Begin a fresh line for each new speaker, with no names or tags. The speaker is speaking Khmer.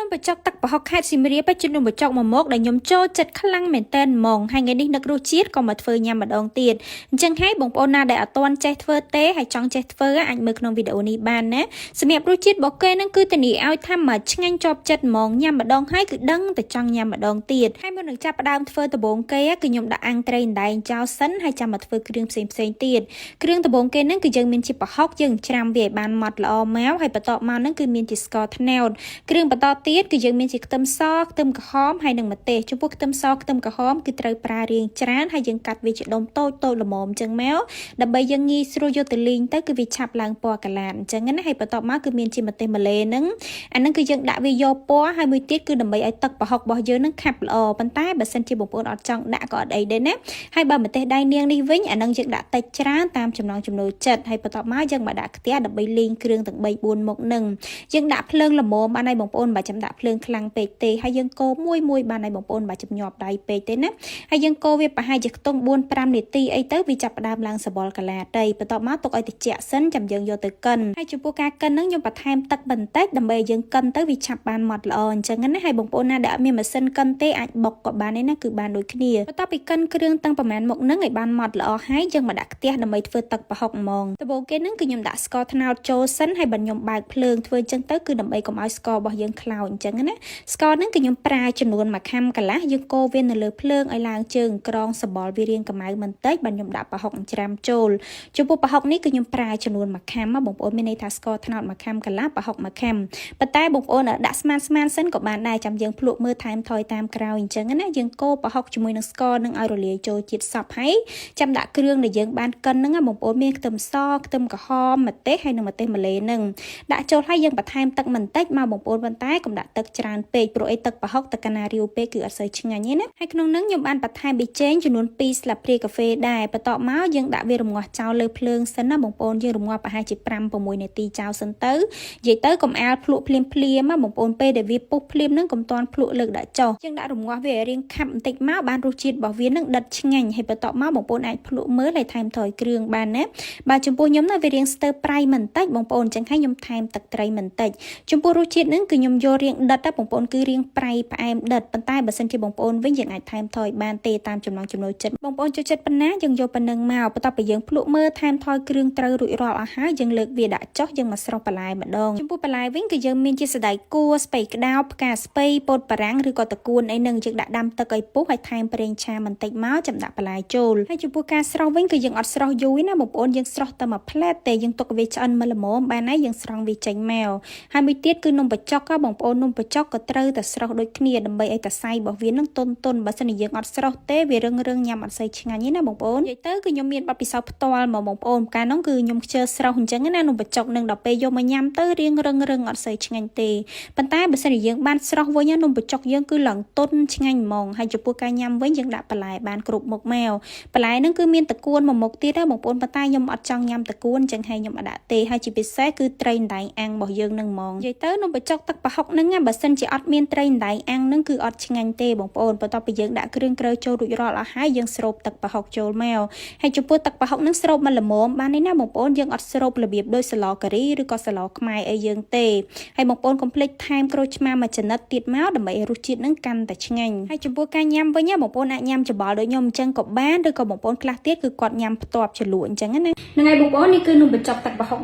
ំបច្ចុកទឹកប្រហុកខេត្តសៀមរាបជានំបច្ចុកមួយមុខដែលខ្ញុំចូលចិត្តខ្លាំងមែនតើហ្មងហើយថ្ងៃនេះនឹករសជាតិក៏មកធ្វើញ៉ាំម្ដងទៀតអញ្ចឹងហើយបងប្អូនណាដែលអត់ទាន់ចេះធ្វើទេហើយចង់ចេះធ្វើអាចមើលក្នុងវីដេអូនេះបានណាសម្រាប់រសជាតិរបស់គេហ្នឹងគឺធានាឲ្យថាមកឆ្ងាញ់ជាប់ចិត្តហ្មងញ៉ាំម្ដងហើយគឺដឹងតែចង់ញ៉ាំម្ដងទៀតហើយមុននឹងចាប់ផ្ដើមធ្វើដំបូងគេគឺខ្ញុំដាក់អាំងត្រីអណ្ដែងចោលសិនហើយចាំមកធ្វើគ្រឿងផ្សេងទៀតគ្រឿងដំបូងគេហ្នឹងគឺយើងមានជាប្រហុកយើងច្រាំវាឲ្យបានម៉ត់ល្អមកហើយបន្ទាប់មកហ្នឹងគឺមានជាស្ករត្នោតគ្រឿងបន្តទៀតគឺយើងមានជាខ្ទឹមសខ្ទឹមក្រហមហើយនិងម្ទេសចំពោះខ្ទឹមសខ្ទឹមក្រហមគឺត្រូវប្រើរាងច្រើនហើយយើងកាត់វាជាដុំតូចល្មមអញ្ចឹងមកដើម្បីយើងងាយស្រួលយកទៅលីងទៅគឺវាឆាប់ឡើងពណ៌កាឡាអញ្ចឹងណាហើយបន្ទាប់មកគឺមានជាម្ទេសម្លេហ្នឹងអាហ្នឹងគឺយើងដាក់វាយកពណ៌ហើយមួយទៀតគឺដើម្បីឲ្យទឹកប្រហុករបស់យើងហ្នឹងខាប់ល្អប៉ុន្តែបើសិនជាបងប្អូនអត់ចង់ដាក់ក៏អត់អីដែរណាហើយបើម្ទេសដៃនាងនេះវិញអាហ្នឹងយើងដាក់តិចច្រើនតាមចំណង់ចំណូលចិត្តហើយបន្ទាប់មកយើងមកដាក់ខ្ទះដើម្បីលីងគ្រឿងទាំង3 4មុខហ្នឹងយើងដាក់ភ្លើងល្មមបានហើយបងប្អូនបើចាំដាក់ភ្លើងខ្លាំងពេកទេហើយយើងកូរមួយបានហើយបងប្អូនបើចំញាប់ដៃពេកទេណាហើយយើងកូរវាប្រហែលជាខ្ទង់ 4-5 នាទីអីទៅវាចាប់ផ្ដើមឡើងសបល់កាឡាទៅបន្ទាប់មកទុកឲ្យត្រជាក់សិនចាំយើងយកទៅកិនហើយចំពោះការកិនហ្នឹងខ្ញុំបន្ថែមទឹកបន្តិចដើម្បីឲ្យយើងកិនទៅវាឆាប់បានម៉ត់ល្អអញ្ចឹងណាហើយបងប្អូនណាដែលអត់មានម៉ាស៊ីនកិនទេអាចបុកក៏បានដែរណាគឺបានដូចគ្នាបន្ទាប់ពីកិនគ្រឿងតាំងប្រមាណមុខហ្នឹងឲ្យបានម៉ត់ល្អហើយយើងមកដាក់ខ្ទះដើម្បីធ្វើទឹកប្រហុកហ្មងដំបូងគេហ្នឹងគឺខ្ញុំដាក់ស្ករត្នោតចូលសិនហើយបើខ្ញុំបើកភ្លើងធ្វើអញ្ចឹងទៅគឺដើម្បីកុំឲ្យស្កររបស់យើងខ្លោចអញ្ចឹងណាស្ករហ្នឹងគឺខ្ញុំប្រើចំនួន1ខាំកន្លះយើងកូរវានៅលើភ្លើងឲ្យឡើងជើងក្រងសបល់វារាងកម្ៅបន្តិចបាទខ្ញុំដាក់ប្រហុកច្រាំចូលចំពោះប្រហុកនេះគឺខ្ញុំប្រើចំនួន1ខាំមកបងប្អូនមានន័យថាស្ករត្នោត1ខាំកន្លះប្រហុក1ខាំប៉ុន្តែបងប្អូនដាក់ស្មានសិនក៏បានដែរចាំយើងភ្លក់មើលថែមថយតាមក្រោយអញ្ចឹងណាយើងកូរប្រហុកជាមួយនឹងស្ករនឹងឲ្យរលាយចូលជាតិសព្វហើយចាំដាក់គ្រឿងដែលយើងបានកិនហ្នឹងបងប្អូនមានខ្ទឹមសខ្ទឹមក្រហមម្ទេសហើយនិងម្ទេសម្លេហ្នឹងដាក់ចូលហើយយើងបន្ថែមទឹកបន្តិចមកបងប្អូនប៉ុន្តែកុំដាក់ទឹកច្រើនពេកព្រោះអីទឹកប្រហុកទឹកកណារាវពេកគឺអត់សូវឆ្ងាញ់ទេណាហើយក្នុងហ្នឹងខ្ញុំបានបន្ថែមប៊ីចេងចំនួន2ស្លាបព្រាកាហ្វេដែរបន្ទាប់មកយើងដាក់វារំងាស់ចោលលើភ្លើងសិនណាបងប្អូនយើងរំងាស់ប្រហែលជា 5-6 នាទីចោលសិនទៅនិយាយទៅកុំអាលភ្លក់ភ្លាមណាបងប្អូនពេលដែលវាពុះភ្លាមហ្នឹងកុំតាន់ភ្លក់លើកដាក់ចុះយើងដាក់រំងាស់វាឲ្យរៀងខាប់បន្តិចមកបានរសជាតិរបស់វានឹងដិតឆ្ងាញ់ហើយបន្ទាប់មកបងប្អូនអាចភ្លក់មើលហើយថែមថយគ្រឿងបានណាបាទចំពោះខ្ញុំណាវារៀងស្ទើរប្រៃបន្តិចបងប្អូនអញ្ចឹងហើយខ្ញុំថែមទឹកត្រីបន្តិចចំពោះរសជាតិហ្នឹងគឺខ្ញុំយករៀងដិតណាបងប្អូនគឺរៀងប្រៃផ្អែមដិតប៉ុន្តែបើសិនជាបងប្អូនវិញយើងអាចថែមថយបានទេតាមចំណង់ចំណូលចិត្តបងប្អូនចូលចិត្តប៉ុណ្ណាយើងយកប៉ុណ្ណឹងមកបន្ទាប់ពីយើងភ្លក់មើលថែមថយគ្រឿងត្រូវរួចរាល់អស់ហើយយើងលើកវាដាក់ចុះយើងមកស្រុះបន្លែម្ដងចំពោះបន្លែវិញគឺយើងមានជាសណ្តែកគួរស្ពៃក្តោបផ្កាស្ពៃពោតបារាំងឬក៏តកួនអីនឹងយើងដាក់ដាំទឹកឲ្យពុះហើយថែមប្រេងឆាបន្តិចមកចាំដាក់បន្លែចូលហើយចំពោះការស្រស់វិញគឺយើងអត់ស្រស់យូរណាបងប្អូនយើងស្រស់តែមួយផ្លែតទេយើងទុកវាឆ្អិនមកល្មមបានហើយយើងស្រង់វាចេញមកហើយមួយទៀតគឺនំបញ្ចុកបងប្អូននំបញ្ចុកក៏ត្រូវតែស្រស់ដូចគ្នាដើម្បីឲ្យតែសៃរបស់វានឹងទន់បើសិនជាយើងអត់ស្រស់ទេវារឹងញ៉ាំអត់សូវឆ្ងាញ់ទេណាបងប្អូននិយាយទៅគឺខ្ញុំមានបទពិសោធន៍ផ្ទាល់មកបងប្អូនកាលនោះគឺខ្ញុំខ្ជិលស្រស់អញ្ចឹងណានំបញ្ចុកនឹងដល់ពេលយកមកញ៉ាំទៅរៀងរឹងអត់សូវឆ្ងាញ់ទេប៉ុន្តែបើសិនជាយើងបានស្រស់វិញនំបញ្ចុកយើងគឺឡើងទន់ឆ្ងាញ់ហ្មងហើយចំពោះការញ៉ាំវិញយើងដាក់បន្លែបានគ្រប់មុខមកបន្លែហ្នឹងគឺមានតកួនមួយមុខទៀតណាបងប្អូនប៉ុន្តែខ្ញុំអត់ចង់ញ៉ាំតកួនអញ្ចឹងហើយខ្ញុំអត់ដាក់ទេហើយជាពិសេសគឺត្រីអណ្ដែងអាំងរបស់យើងនឹងហ្មងនិយាយទៅនំបញ្ចុកទឹកប្រហុកហ្នឹងបើសិនជាអត់មានត្រីអណ្ដែងអាំងហ្នឹងគឺអត់ឆ្ងាញ់ទេបងប្អូនបន្ទាប់ពីយើងដាក់គ្រឿងក្រូចចូលរួចរាល់អស់ហើយយើងស្រូបទឹកប្រហុកចូលមកហើយចំពោះទឹកប្រហុកហ្នឹងស្រូបមកល្មមបានទេណាបងប្អូនយើងអត់ស្រូបរបៀបដូចស្លការីឬក៏ស្លខ្មែរអីយើងទេហើយបងប្អូនកុំភ្លេចថែមក្រូចឆ្មាមួយចំណិតទៀតមកដើម្បីឲ្យរសជាតិហ្នឹងកាន់តែឆ្ងាញ់ហើយចំពោះការញ៉ាំវិញបងប្អូនអាចញ៉ាំច្បល់ដូចខ្ញុំអញ្ចឹងក៏បានឬក៏បងប្អូនខ្លះទៀតគឺគាត់ញ៉ាំផ្ទាប់ជ្រលក់អញ្ចឹងណាហ្នឹងហើយបងប្អូននេះគឺនំបញ្ចុកទឹកប្រហុក